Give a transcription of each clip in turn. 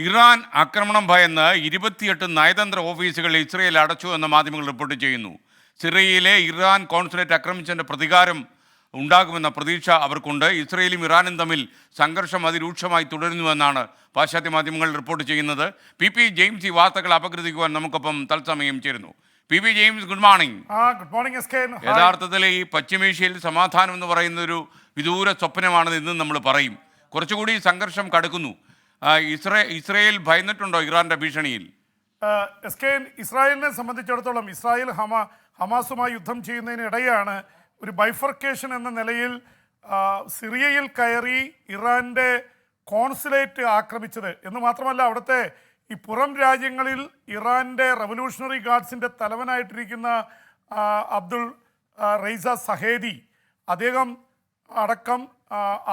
Iran ആക്രമണം ഭയന്ന് 28 നയതന്ത്ര ഓഫീസുകൾ ഇസ്രയേൽ അടച്ചു എന്ന് മാധ്യമങ്ങൾ റിപ്പോർട്ട് ചെയ്യുന്നു. സിറിയയിലെ ഇറാൻ കോൺസുലേറ്റ് ആക്രമിച്ചതിൻ്റെ പ്രതികാരം ഉണ്ടാകുമെന്ന പ്രതീക്ഷ അവർക്കുണ്ട്. ഇസ്രയേലും ഇറാനും തമ്മിൽ സംഘർഷം അതിരൂക്ഷമായി തുടരുന്നുവെന്നാണ് പാശ്ചാത്യ മാധ്യമങ്ങൾ റിപ്പോർട്ട് ചെയ്യുന്നത്. പി ജെയിംസ് ഈ വാർത്തകൾ അപഗ്രഥിക്കുവാൻ നമുക്കൊപ്പം തത്സമയം ചേരുന്നു. P James, good morning. Good morning. യഥാർത്ഥത്തിൽ ഈ പശ്ചിമേഷ്യയിൽ സമാധാനം എന്ന് പറയുന്ന ഒരു വിദൂര സ്വപ്നമാണെന്ന് ഇന്നും നമ്മൾ പറയും. കുറച്ചുകൂടി സംഘർഷം കടുക്കുന്നു. ഇസ്രയേൽ ഭയന്നിട്ടുണ്ടോ ഇറാന്റെ ഭീഷണിയിൽ? ഇസ്രായേലിനെ സംബന്ധിച്ചിടത്തോളം ഇസ്രായേൽ ഹമാസുമായി യുദ്ധം ചെയ്യുന്നതിനിടെയാണ് ഒരു ബൈഫർക്കേഷൻ എന്ന നിലയിൽ സിറിയയിൽ കയറി ഇറാൻ്റെ കോൺസുലേറ്റ് ആക്രമിച്ചത് എന്ന് മാത്രമല്ല, അവിടുത്തെ ഈ പുറം രാജ്യങ്ങളിൽ ഇറാൻ്റെ റവല്യൂഷണറി ഗാർഡ്സിൻ്റെ തലവനായിട്ടിരിക്കുന്ന അബ്ദുൾ റൈസ സഹേദി, അദ്ദേഹം അടക്കം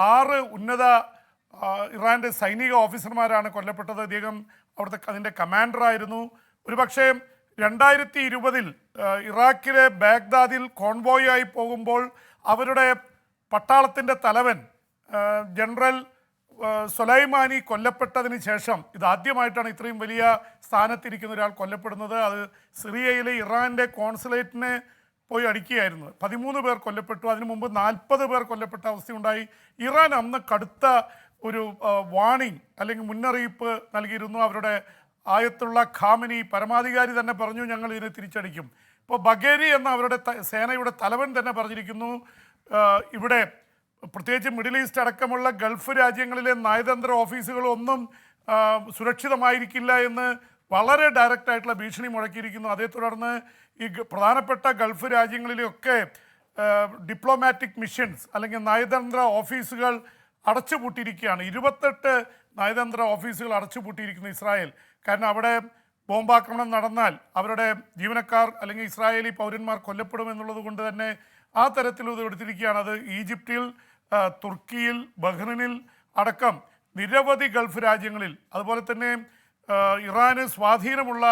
6 ഉന്നത ഇറാൻ്റെ സൈനിക ഓഫീസർമാരാണ് കൊല്ലപ്പെട്ടത്. അദ്ദേഹം അവിടുത്തെ അതിൻ്റെ കമാൻഡറായിരുന്നു. ഒരുപക്ഷെ 2020 ഇറാഖിലെ ബാഗ്ദാദിൽ കോൺവോയായി പോകുമ്പോൾ അവരുടെ പട്ടാളത്തിൻ്റെ തലവൻ ജനറൽ സൊലൈമാനി കൊല്ലപ്പെട്ടതിന് ശേഷം ഇതാദ്യമായിട്ടാണ് ഇത്രയും വലിയ സ്ഥാനത്തിരിക്കുന്ന ഒരാൾ കൊല്ലപ്പെടുന്നത്. അത് സിറിയയിലെ ഇറാൻ്റെ കോൺസുലേറ്റിനെ പോയി അടിക്കുകയായിരുന്നു. 13 പേർ കൊല്ലപ്പെട്ടു. അതിനു മുമ്പ് 40 പേർ കൊല്ലപ്പെട്ട അവസ്ഥയുണ്ടായി. ഇറാൻ അന്ന് കടുത്ത ഒരു വാണിംഗ് അല്ലെങ്കിൽ മുന്നറിയിപ്പ് നൽകിയിരുന്നു. അവരുടെ ആയത്തുള്ള ഖാമനി പരമാധികാരി തന്നെ പറഞ്ഞു, ഞങ്ങൾ ഇതിനെ തിരിച്ചടിക്കും. ഇപ്പോൾ ബഗേരി എന്ന അവരുടെ സേനയുടെ തലവൻ തന്നെ പറഞ്ഞിരിക്കുന്നു, ഇവിടെ പ്രത്യേകിച്ച് മിഡിൽ ഈസ്റ്റ് അടക്കമുള്ള ഗൾഫ് രാജ്യങ്ങളിലെ നയതന്ത്ര ഓഫീസുകളൊന്നും സുരക്ഷിതമായിരിക്കില്ല എന്ന് വളരെ ഡയറക്റ്റായിട്ടുള്ള ഭീഷണി മുഴക്കിയിരിക്കുന്നു. അതേ തുടർന്ന് ഈ പ്രധാനപ്പെട്ട ഗൾഫ് രാജ്യങ്ങളിലെയൊക്കെ ഡിപ്ലോമാറ്റിക് മിഷൻസ് അല്ലെങ്കിൽ നയതന്ത്ര ഓഫീസുകൾ അടച്ചുപൂട്ടിയിരിക്കുകയാണ്. 28 നയതന്ത്ര ഓഫീസുകൾ അടച്ചുപൂട്ടിയിരിക്കുന്നു ഇസ്രായേൽ. കാരണം അവിടെ ബോംബാക്രമണം നടന്നാൽ അവരുടെ ജീവനക്കാർ അല്ലെങ്കിൽ ഇസ്രായേലി പൗരന്മാർ കൊല്ലപ്പെടുമെന്നുള്ളത് കൊണ്ട് തന്നെ ആ തരത്തിൽ ഇത് എടുത്തിരിക്കുകയാണ്. അത് ഈജിപ്തിൽ, തുർക്കിയിൽ, ബഹ്റിനിൽ അടക്കം നിരവധി ഗൾഫ് രാജ്യങ്ങളിൽ, അതുപോലെ തന്നെ ഇറാന് സ്വാധീനമുള്ള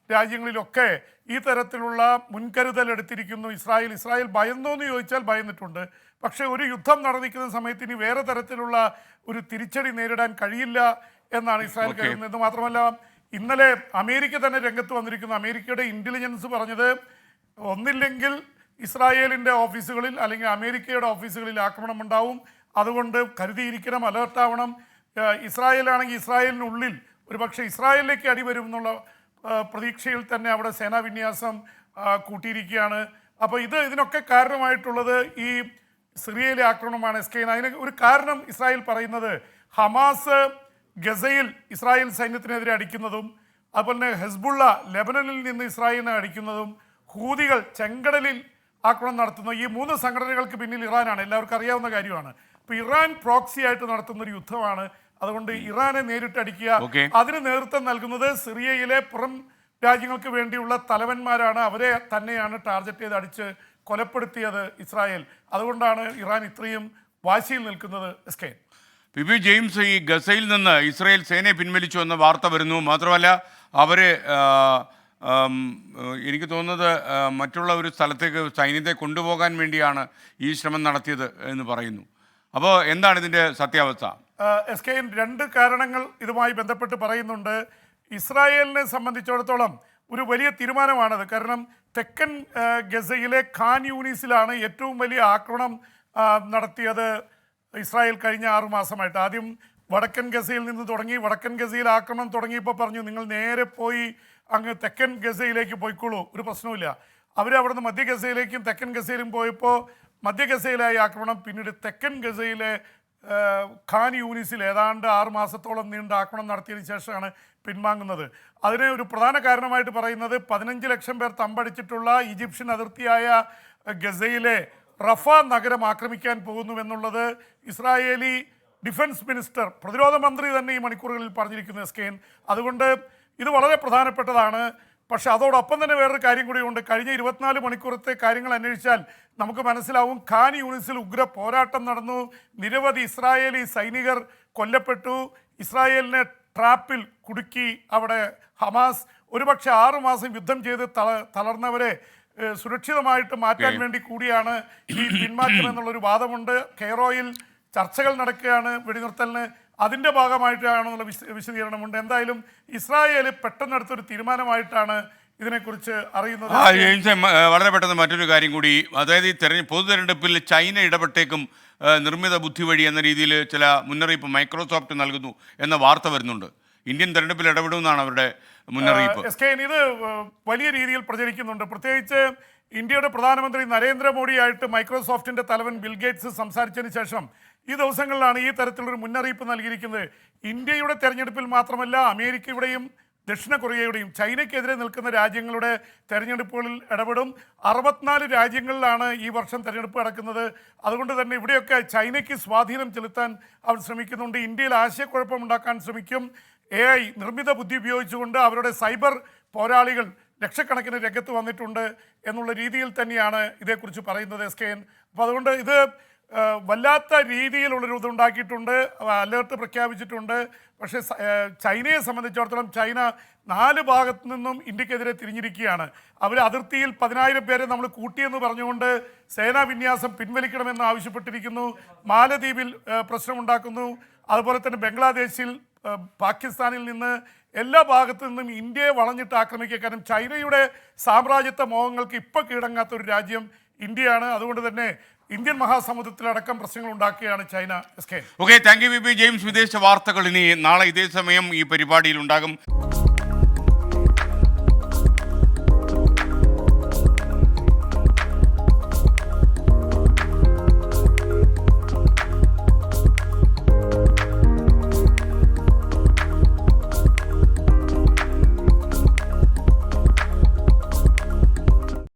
രാജ്യങ്ങളിലൊക്കെ ഈ തരത്തിലുള്ള മുൻകരുതൽ എടുത്തിരിക്കുന്നു ഇസ്രായേൽ ഭയന്നോ എന്ന് ചോദിച്ചാൽ ഭയന്നിട്ടുണ്ട്. പക്ഷേ ഒരു യുദ്ധം നടന്നിരിക്കുന്ന സമയത്ത് ഇനി വേറെ തരത്തിലുള്ള ഒരു തിരിച്ചടി നേരിടാൻ കഴിയില്ല എന്നാണ് ഇസ്രായേൽ കരുതുന്നത്. എന്ന് മാത്രമല്ല, ഇന്നലെ അമേരിക്ക തന്നെ രംഗത്ത് വന്നിരിക്കുന്നു. അമേരിക്കയുടെ ഇൻ്റലിജൻസ് പറഞ്ഞത്, ഒന്നില്ലെങ്കിൽ ഇസ്രായേലിൻ്റെ ഓഫീസുകളിൽ അല്ലെങ്കിൽ അമേരിക്കയുടെ ഓഫീസുകളിൽ ആക്രമണം ഉണ്ടാവും, അതുകൊണ്ട് കരുതിയിരിക്കണം, അലേർട്ടാവണം. ഇസ്രായേലാണെങ്കിൽ ഇസ്രായേലിനുള്ളിൽ ഒരുപക്ഷെ ഇസ്രായേലിലേക്ക് അടിവരും എന്നുള്ള പ്രതീക്ഷയിൽ തന്നെ അവിടെ സേനാ വിന്യാസം കൂട്ടിയിരിക്കുകയാണ്. അപ്പോൾ ഇതിനൊക്കെ കാരണമായിട്ടുള്ളത് ഈ സിറിയയിലെ ആക്രമണമാണ്. അതിന് ഒരു കാരണം ഇസ്രായേൽ പറയുന്നത്, ഹമാസ് ഗസയിൽ ഇസ്രായേൽ സൈന്യത്തിനെതിരെ അടിക്കുന്നതും, അതുപോലെ തന്നെ ഹെസ്ബുള്ള ലെബനനിൽ നിന്ന് ഇസ്രായേലിനെ അടിക്കുന്നതും, ഹൂതികൾ ചെങ്കടലിൽ ആക്രമണം നടത്തുന്നു, ഈ 3 സംഘടനകൾക്ക് പിന്നിൽ ഇറാനാണ്. എല്ലാവർക്കും അറിയാവുന്ന കാര്യമാണ്. അപ്പോൾ ഇറാൻ പ്രോക്സി ആയിട്ട് നടത്തുന്ന ഒരു യുദ്ധമാണ്. അതുകൊണ്ട് ഇറാനെ നേരിട്ടടിക്കുക, അതിന് നേതൃത്വം നൽകുന്നത് സിറിയയിലെ പുറം രാജ്യങ്ങൾക്ക് വേണ്ടിയുള്ള തലവന്മാരാണ്. അവരെ തന്നെയാണ് ടാർഗറ്റ് ചെയ്ത് അടിച്ച് കൊലപ്പെടുത്തിയത് ഇസ്രായേൽ. അതുകൊണ്ടാണ് ഇറാൻ ഇത്രയും വാശിയിൽ നിൽക്കുന്നത്. പി ജെയിംസ്, ഈ ഗസയിൽ നിന്ന് ഇസ്രായേൽ സേനയെ പിൻവലിച്ചു എന്ന വാർത്ത വരുന്നു. മാത്രമല്ല അവർ എനിക്ക് തോന്നുന്നത് മറ്റുള്ള ഒരു സ്ഥലത്തേക്ക് സൈന്യത്തെ കൊണ്ടുപോകാൻ വേണ്ടിയാണ് ഈ ശ്രമം നടത്തിയത് എന്ന് പറയുന്നു. അപ്പോൾ എന്താണ് ഇതിൻ്റെ സത്യാവസ്ഥ? 2 കാരണങ്ങൾ ഇതുമായി ബന്ധപ്പെട്ട് പറയുന്നുണ്ട്. ഇസ്രായേലിനെ സംബന്ധിച്ചിടത്തോളം ഒരു വലിയ തീരുമാനമാണത്. കാരണം തെക്കൻ ഗസയിലെ ഖാൻ യൂണിസിലാണ് ഏറ്റവും വലിയ ആക്രമണം നടത്തിയത് ഇസ്രായേൽ കഴിഞ്ഞ 6 മാസമായിട്ട്. ആദ്യം വടക്കൻ ഗസയിൽ നിന്ന് തുടങ്ങി. വടക്കൻ ഗസയിൽ ആക്രമണം തുടങ്ങിയപ്പോൾ പറഞ്ഞു, നിങ്ങൾ നേരെ പോയി അങ്ങ് തെക്കൻ ഗസയിലേക്ക് പോയിക്കോളൂ, ഒരു പ്രശ്നവുമില്ല. അവിടുന്ന് മധ്യ ഗസയിലേക്കും തെക്കൻ ഗസയിലും പോയപ്പോൾ മധ്യ ഗസയിലായി ആക്രമണം. പിന്നീട് തെക്കൻ ഗസയിലെ ഖാൻ യൂണിസിൽ ഏതാണ്ട് 6 മാസത്തോളം നീണ്ട ആക്രമണം നടത്തിയതിന് ശേഷമാണ് പിൻവാങ്ങുന്നത്. അതിന് ഒരു പ്രധാന കാരണമായിട്ട് പറയുന്നത്, 15 ലക്ഷം പേർ തമ്പടിച്ചിട്ടുള്ള ഈജിപ്ഷ്യൻ അതിർത്തിയായ ഗസയിലെ റഫ നഗരം ആക്രമിക്കാൻ പോകുന്നുവെന്നുള്ളത് ഇസ്രായേലി ഡിഫൻസ് മിനിസ്റ്റർ, പ്രതിരോധ മന്ത്രി തന്നെ ഈ മണിക്കൂറുകളിൽ പറഞ്ഞിരിക്കുന്നു. അതുകൊണ്ട് ഇത് വളരെ പ്രധാനപ്പെട്ടതാണ്. പക്ഷെ അതോടൊപ്പം തന്നെ വേറൊരു കാര്യം കൂടിയുണ്ട്. കഴിഞ്ഞ 24 മണിക്കൂറത്തെ കാര്യങ്ങൾ അന്വേഷിച്ചാൽ നമുക്ക് മനസ്സിലാവും, ഖാൻ യൂണിസിൽ ഉഗ്ര പോരാട്ടം നടന്നു, നിരവധി ഇസ്രായേലി സൈനികർ കൊല്ലപ്പെട്ടു, ഇസ്രായേലിനെ ട്രാപ്പിൽ കുടുക്കി അവിടെ ഹമാസ്. ഒരുപക്ഷെ 6 മാസം യുദ്ധം ചെയ്ത് തളർന്നവരെ സുരക്ഷിതമായിട്ട് മാറ്റാൻ വേണ്ടി കൂടിയാണ് ഈ പിന്മാറ്റം എന്നുള്ളൊരു വാദമുണ്ട്. കെയ്റോയിൽ ചർച്ചകൾ നടക്കുകയാണ് വെടിനിർത്തലിന്. അതിൻ്റെ ഭാഗമായിട്ടാണെന്നുള്ള വിശദീകരണമുണ്ട്. എന്തായാലും ഇസ്രായേൽ പെട്ടെന്നെടുത്തൊരു തീരുമാനമായിട്ടാണ് ഇതിനെക്കുറിച്ച് അറിയുന്നത്. ജെയിംസ്, വളരെ പെട്ടെന്ന് മറ്റൊരു കാര്യം കൂടി, അതായത് ഈ പൊതു തെരഞ്ഞെടുപ്പിൽ ചൈന ഇടപെട്ടേക്കും നിർമ്മിത ബുദ്ധി വഴി എന്ന രീതിയിൽ ചില മുന്നറിയിപ്പ് മൈക്രോസോഫ്റ്റ് നൽകുന്നു എന്ന വാർത്ത വരുന്നുണ്ട്. ഇന്ത്യൻ തെരഞ്ഞെടുപ്പിൽ ഇടപെടുമെന്നാണ് അവരുടെ മുന്നറിയിപ്പ്. ഇത് വലിയ രീതിയിൽ പ്രചരിക്കുന്നുണ്ട്. പ്രത്യേകിച്ച് ഇന്ത്യയുടെ പ്രധാനമന്ത്രി നരേന്ദ്രമോദിയായിട്ട് മൈക്രോസോഫ്റ്റിന്റെ തലവൻ ബിൽഗേറ്റ്സ് സംസാരിച്ചതിന് ശേഷം ഈ ദിവസങ്ങളിലാണ് ഈ തരത്തിലൊരു മുന്നറിയിപ്പ് നൽകിയിരിക്കുന്നത്. ഇന്ത്യയുടെ തെരഞ്ഞെടുപ്പിൽ മാത്രമല്ല, അമേരിക്കയുടെയും ദക്ഷിണ കൊറിയയുടെയും ചൈനയ്ക്കെതിരെ നിൽക്കുന്ന രാജ്യങ്ങളുടെ തെരഞ്ഞെടുപ്പുകളിൽ ഇടപെടും. 64 രാജ്യങ്ങളിലാണ് ഈ വർഷം തെരഞ്ഞെടുപ്പ് നടക്കുന്നത്. അതുകൊണ്ട് തന്നെ ഇവിടെയൊക്കെ ചൈനയ്ക്ക് സ്വാധീനം ചെലുത്താൻ അവർ ശ്രമിക്കുന്നുണ്ട്. ഇന്ത്യയിൽ ആശയക്കുഴപ്പമുണ്ടാക്കാൻ ശ്രമിക്കും. AI നിർമ്മിത ബുദ്ധി ഉപയോഗിച്ചുകൊണ്ട് അവരുടെ സൈബർ പോരാളികൾ ലക്ഷക്കണക്കിന് രംഗത്ത് വന്നിട്ടുണ്ട് എന്നുള്ള രീതിയിൽ തന്നെയാണ് ഇതേക്കുറിച്ച് പറയുന്നത് SKN. അപ്പോൾ അതുകൊണ്ട് ഇത് വല്ലാത്ത രീതിയിലുള്ളൊരു ഇതുണ്ടാക്കിയിട്ടുണ്ട്, അലേർട്ട് പ്രഖ്യാപിച്ചിട്ടുണ്ട്. പക്ഷേ ചൈനയെ സംബന്ധിച്ചിടത്തോളം ചൈന 4 ഭാഗത്തു നിന്നും ഇന്ത്യക്കെതിരെ തിരിഞ്ഞിരിക്കുകയാണ്. അവർ അതിർത്തിയിൽ 10,000 പേരെ നമ്മൾ കൂട്ടിയെന്ന് പറഞ്ഞുകൊണ്ട് സേനാ വിന്യാസം പിൻവലിക്കണമെന്ന് ആവശ്യപ്പെട്ടിരിക്കുന്നു. മാലദ്വീപിൽ പ്രശ്നമുണ്ടാക്കുന്നു. അതുപോലെ തന്നെ ബംഗ്ലാദേശിൽ, പാകിസ്ഥാനിൽ നിന്ന് എല്ലാ ഭാഗത്തു നിന്നും ഇന്ത്യയെ വളഞ്ഞിട്ട് ആക്രമിക്കുക. കാരണം ചൈനയുടെ സാമ്രാജ്യത്വ മോഹങ്ങൾക്ക് ഇപ്പോൾ കീഴടങ്ങാത്ത ഒരു രാജ്യം ഇന്ത്യയാണ്. അതുകൊണ്ട് തന്നെ ഇന്ത്യൻ മഹാസമുദ്രത്തിലടക്കം പ്രശ്നങ്ങൾ ഉണ്ടാക്കുകയാണ് China. Okay, thank you VP James. വിദേശ വാർത്തകൾ ഇനി നാളെ ഇതേ സമയം ഈ പരിപാടിയിൽ ഉണ്ടാകും.